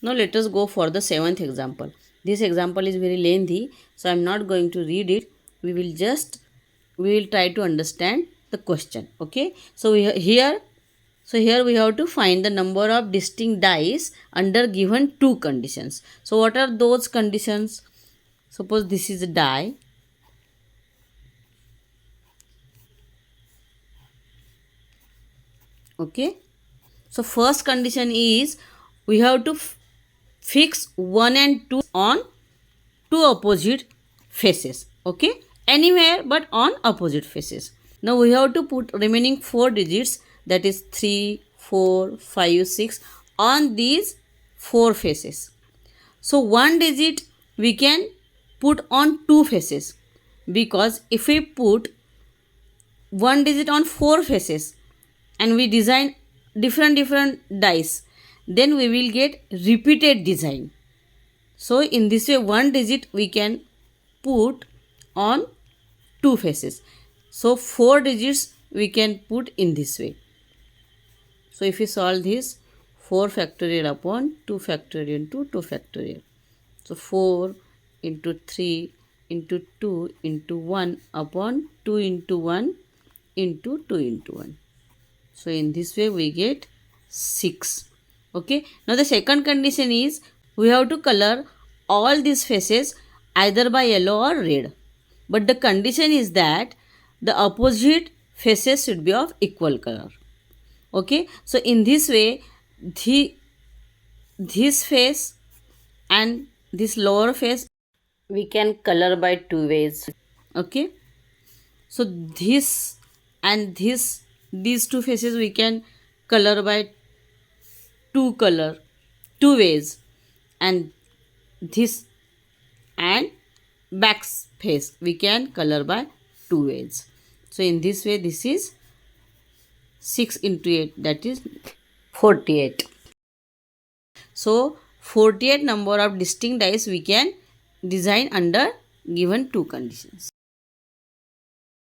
Now let us go for the 7th example. This example is very lengthy, so I am not going to read it. We will try to understand the question. Okay. So here we have to find the number of distinct dice under given two conditions. So what are those conditions? Suppose this is a die. Okay. So first condition is we have to fix 1 and 2 on two opposite faces. Okay. Anywhere but on opposite faces. Now we have to put remaining 4 digits, that is 3, 4, 5, 6 on these 4 faces. So one digit we can put on two faces, because if we put one digit on 4 faces and we design different dice, then we will get repeated design. So in this way one digit we can put on two faces. So 4 digits we can put in this way. So if we solve this, 4 factorial upon 2 factorial into 2 factorial. So 4 into 3 into 2 into 1 upon 2 into 1 into 2 into 1. So in this way we get 6. Okay. Now the second condition is we have to color all these faces either by yellow or red. But the condition is that the opposite faces should be of equal color. Okay. So in this way this face and this lower face we can color by two ways. Okay. So this and these two faces we can color by two ways, and this and back face we can color by two ways. So in this way this is 6 into 8, that is 48. So 48 number of distinct dice we can design under given two conditions.